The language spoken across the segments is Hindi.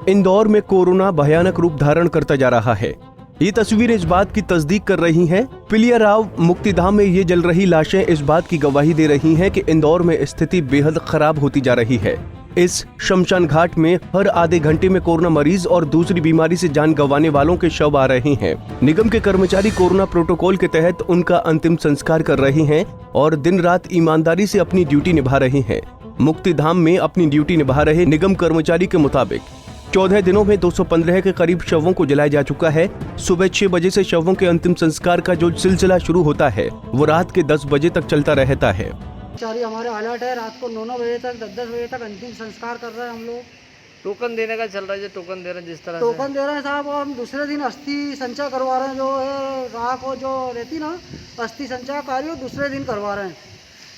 इंदौर में कोरोना भयानक रूप धारण करता जा रहा है। ये तस्वीरें इस बात की तस्दीक कर रही हैं। पिलियाराव मुक्तिधाम में ये जल रही लाशें इस बात की गवाही दे रही हैं कि इंदौर में स्थिति बेहद खराब होती जा रही है। इस शमशान घाट में हर आधे घंटे में कोरोना मरीज और दूसरी बीमारी से जान गंवाने वालों के शव आ रहे हैं। निगम के कर्मचारी कोरोना प्रोटोकॉल के तहत उनका अंतिम संस्कार कर रहे हैं और दिन रात ईमानदारी से अपनी ड्यूटी निभा रहे हैं। मुक्तिधाम में अपनी ड्यूटी निभा रहे निगम कर्मचारी के मुताबिक 14 दिनों में 215 के करीब शवों को जलाया जा चुका है। सुबह 6 बजे से शवों के अंतिम संस्कार का जो सिलसिला शुरू होता है वो रात के 10 बजे तक चलता रहता है। कर्मचारी हमारे अलर्ट है, रात को 9 बजे तक 10 बजे तक अंतिम संस्कार कर रहे हैं हम लोग। टोकन देने का चल रहा है, जो टोकन दे रहे हैं जिस तरह टोकन दे रहे हैं साहब, और हम दूसरे दिन अस्थि संचय करवा रहे हैं। जो है राख को जो रहती ना अस्थि संचय कार्य दूसरे दिन करवा रहे हैं।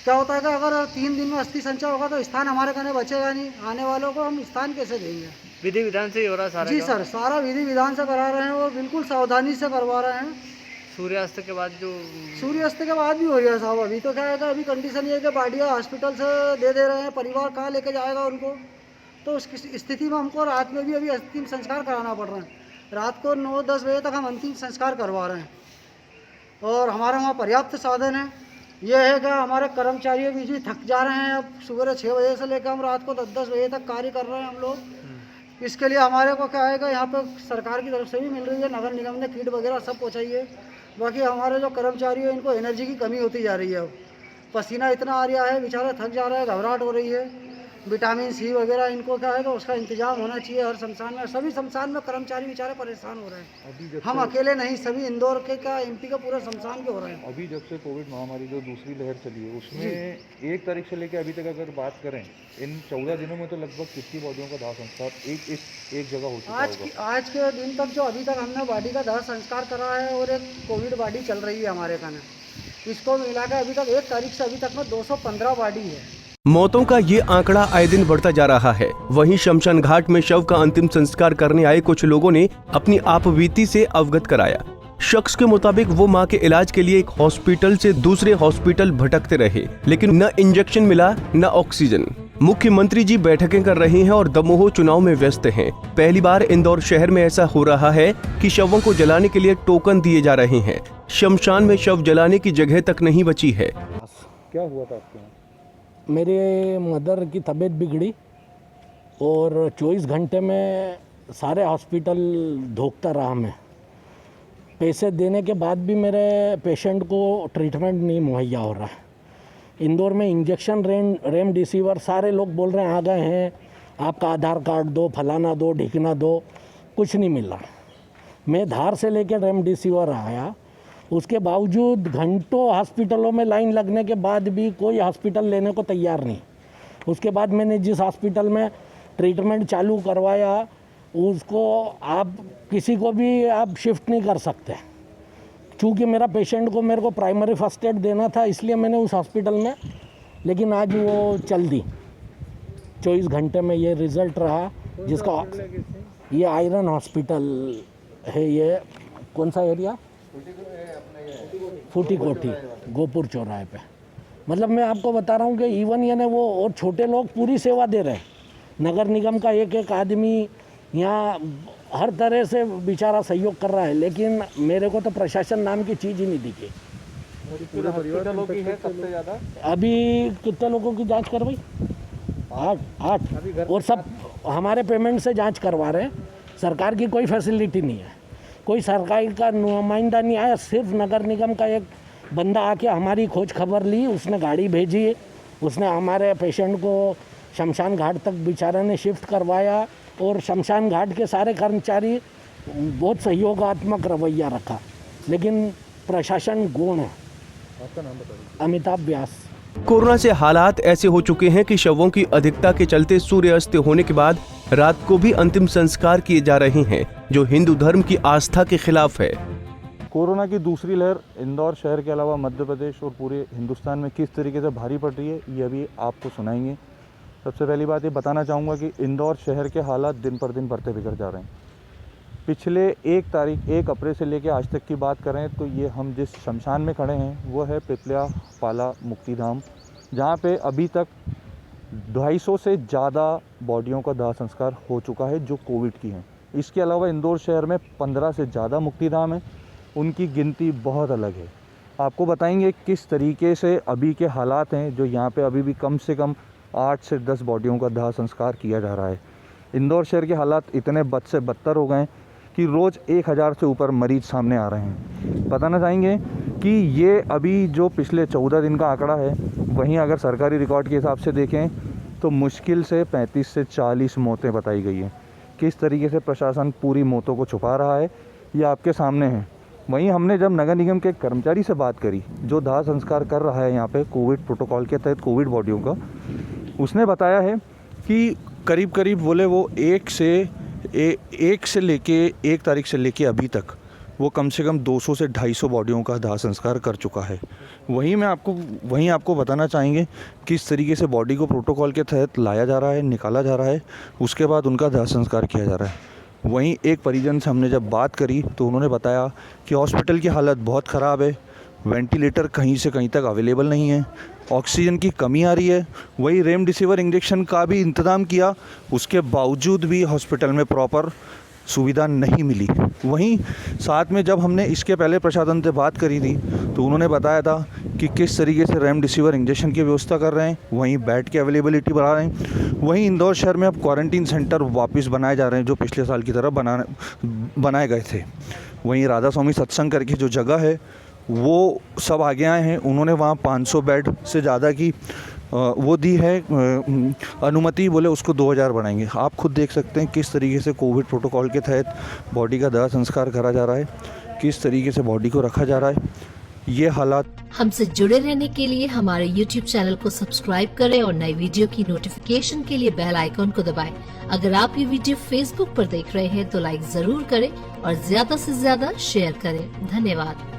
क्या होता है कि अगर 3 दिन में अस्थि संचय होगा तो स्थान हमारे कहने बचेगा नहीं। आने वालों को हम स्थान कैसे देंगे? विधि विधान से ही हो रहा है सारा? जी सर, सारा विधि विधान से करा रहे हैं और बिल्कुल सावधानी से करवा रहे हैं। सूर्यास्त के बाद सूर्यास्त के बाद भी हो रहा है साहब। अभी तो क्या है कि अभी कंडीशन ये है कि बाडिया हॉस्पिटल से दे रहे हैं। परिवार कहाँ लेके जाएगा उनको? तो उस स्थिति में हमको रात में भी अभी अंतिम संस्कार कराना पड़ रहा है। रात को 9-10 बजे तक हम अंतिम संस्कार करवा रहे हैं और हमारे वहाँ पर्याप्त साधन है। ये है कि हमारे कर्मचारी भी थक जा रहे हैं। अब सुबह 6 बजे से लेकर हम रात को 10-10 बजे तक कार्य कर रहे हैं हम लोग। इसके लिए हमारे को क्या है कि यहाँ पे सरकार की तरफ से भी मिल रही है। नगर निगम ने किट वगैरह सब पहुँचाई है। बाकी हमारे जो कर्मचारी हैं इनको एनर्जी की कमी होती जा रही है। पसीना इतना आ रहा है, बेचारे थक जा रहे हैं, घबराहट हो रही है। विटामिन सी वगैरह इनको क्या है तो उसका इंतजाम होना चाहिए हर शमशान में। सभी शमशान में कर्मचारी बेचारे परेशान हो रहे हैं। हम अकेले नहीं, सभी इंदौर के का एमपी का पूरा शमशान के हो रहे हैं। अभी जब से कोविड महामारी जो दूसरी लहर चली है उसमें 1 तारीख से लेकर अभी तक अगर बात करें, इन 14 दिनों में तो लगभग कितनी बॉडियों का दाह संस्कार एक जगह हो चुका होगा? आज के दिन तक जो अभी तक हमने बॉडी का दाह संस्कार करा है और एक कोविड बॉडी चल रही है हमारे खाने, इसको मिलाकर अभी तक 1 तारीख से अभी तक में 215 बॉडी है। मौतों का ये आंकड़ा आए दिन बढ़ता जा रहा है। वहीं शमशान घाट में शव का अंतिम संस्कार करने आए कुछ लोगों ने अपनी आपबीती से अवगत कराया। शख्स के मुताबिक वो मां के इलाज के लिए एक हॉस्पिटल से दूसरे हॉस्पिटल भटकते रहे, लेकिन न इंजेक्शन मिला न ऑक्सीजन। मुख्यमंत्री जी बैठकें कर रहे हैं और दमोह चुनाव में व्यस्त हैं। पहली बार इंदौर शहर में ऐसा हो रहा है कि शवों को जलाने के लिए टोकन दिए जा रहे हैं। शमशान में शव जलाने की जगह तक नहीं बची है। क्या हुआ था आपके यहाँ? मेरे मदर की तबीयत बिगड़ी और 24 घंटे में सारे हॉस्पिटल धोखता रहा मैं। पैसे देने के बाद भी मेरे पेशेंट को ट्रीटमेंट नहीं मुहैया हो रहा है। इंदौर में इंजेक्शन रेमडेसिविर सारे लोग बोल रहे हैं आ गए हैं, आपका आधार कार्ड दो, फलाना दो, ढिकना दो, कुछ नहीं मिला। मैं धार से लेकर रेमडेसिविर आया, उसके बावजूद घंटों हॉस्पिटलों में लाइन लगने के बाद भी कोई हॉस्पिटल लेने को तैयार नहीं। उसके बाद मैंने जिस हॉस्पिटल में ट्रीटमेंट चालू करवाया उसको आप किसी को भी आप शिफ्ट नहीं कर सकते। चूँकि मेरा पेशेंट को मेरे को प्राइमरी फर्स्ट एड देना था इसलिए मैंने उस हॉस्पिटल में, लेकिन आज वो चल दी। 24 घंटे में ये रिज़ल्ट रहा जिसका ये आयरन हॉस्पिटल है। ये कौन सा एरिया? फूटी कोठी, गोपुर चौराहे पे। मतलब मैं आपको बता रहा हूँ कि इवन यानी वो और छोटे लोग पूरी सेवा दे रहे हैं। नगर निगम का एक आदमी यहाँ हर तरह से बेचारा सहयोग कर रहा है, लेकिन मेरे को तो प्रशासन नाम की चीज़ ही नहीं दिखी। की है सबसे ज़्यादा? अभी कितने लोगों की जांच करवाई? 8 और सब हमारे पेमेंट से जांच करवा रहे हैं। सरकार की कोई फैसिलिटी नहीं है, कोई सरकारी का नुमाइंदा नहीं आया। सिर्फ नगर निगम का एक बंदा आके हमारी खोज खबर ली, उसने गाड़ी भेजी, उसने हमारे पेशेंट को शमशान घाट तक बेचारे ने शिफ्ट करवाया और शमशान घाट के सारे कर्मचारी बहुत सहयोगात्मक रवैया रखा, लेकिन प्रशासन गौण है। आपका नाम बताइए। अमिताभ व्यास। कोरोना से हालात ऐसे हो चुके हैं कि शवों की अधिकता के चलते सूर्यास्त होने के बाद रात को भी अंतिम संस्कार किए जा रहे हैं, जो हिंदू धर्म की आस्था के खिलाफ है। कोरोना की दूसरी लहर इंदौर शहर के अलावा मध्य प्रदेश और पूरे हिंदुस्तान में किस तरीके से भारी पड़ रही है ये अभी आपको सुनाएंगे। सबसे पहली बात ये बताना चाहूँगा कि इंदौर शहर के हालात दिन पर दिन बढ़ते बिगड़ जा रहे हैं। पिछले 1 अप्रैल से लेकर आज तक की बात करें तो ये हम जिस शमशान में खड़े हैं वो है पिपल्या पाला मुक्तिधाम, जहाँ पे अभी तक 250 से ज़्यादा बॉडियों का दाह संस्कार हो चुका है जो कोविड की हैं। इसके अलावा इंदौर शहर में 15 से ज़्यादा मुक्तिधाम हैं, उनकी गिनती बहुत अलग है। आपको बताएंगे किस तरीके से अभी के हालात हैं, जो यहाँ पे अभी भी कम से कम 8 से 10 बॉडियों का दाह संस्कार किया जा रहा है। इंदौर शहर के हालात इतने बद से बदतर हो गए कि रोज़ 1000 से ऊपर मरीज सामने आ रहे हैं। बताना चाहेंगे कि ये अभी जो पिछले 14 दिन का आंकड़ा है, वहीं अगर सरकारी रिकॉर्ड के हिसाब से देखें तो मुश्किल से 35 से 40 मौतें बताई गई हैं। किस तरीके से प्रशासन पूरी मौतों को छुपा रहा है, ये आपके सामने है। वहीं हमने जब नगर निगम के कर्मचारी से बात करी जो दाह संस्कार कर रहा है यहाँ पे कोविड प्रोटोकॉल के तहत कोविड बॉडियों का, उसने बताया है कि करीब करीब बोले वो 1 तारीख से लेके अभी तक वो कम से कम 200 से 250 बॉडियों का दाह संस्कार कर चुका है। वहीं आपको बताना चाहेंगे किस तरीके से बॉडी को प्रोटोकॉल के तहत लाया जा रहा है, निकाला जा रहा है, उसके बाद उनका दाह संस्कार किया जा रहा है। वहीं एक परिजन से हमने जब बात करी तो उन्होंने बताया कि हॉस्पिटल की हालत बहुत ख़राब है, वेंटिलेटर कहीं से कहीं तक अवेलेबल नहीं है, ऑक्सीजन की कमी आ रही है। वही रेमडेसिविर इंजेक्शन का भी इंतज़ाम किया, उसके बावजूद भी हॉस्पिटल में प्रॉपर सुविधा नहीं मिली। वहीं साथ में जब हमने इसके पहले प्रशासन से बात करी थी तो उन्होंने बताया था कि किस तरीके से रेमडेसिविर इंजेक्शन की व्यवस्था कर रहे हैं, वहीं बेड की अवेलेबिलिटी बढ़ा रहे हैं। वहीं इंदौर शहर में अब क्वारंटीन सेंटर वापस बनाए जा रहे हैं जो पिछले साल की तरह बनाए गए थे। वहीं राधा स्वामी सत्संग करके जो जगह है वो सब आगे आए हैं, उन्होंने वहाँ 500 बेड से ज़्यादा की वो दी है अनुमति, बोले उसको 2000 बढ़ाएंगे। आप खुद देख सकते हैं किस तरीके से कोविड प्रोटोकॉल के तहत बॉडी का दाह संस्कार करा जा रहा है, किस तरीके से बॉडी को रखा जा रहा है। ये हालात। हमसे जुड़े रहने के लिए हमारे YouTube चैनल को सब्सक्राइब करें और नई वीडियो की नोटिफिकेशन के लिए बेल आइकॉन को दबाएं। अगर आप ये वीडियो Facebook पर देख रहे हैं तो लाइक जरूर करें और ज्यादा से ज्यादा शेयर करें। धन्यवाद।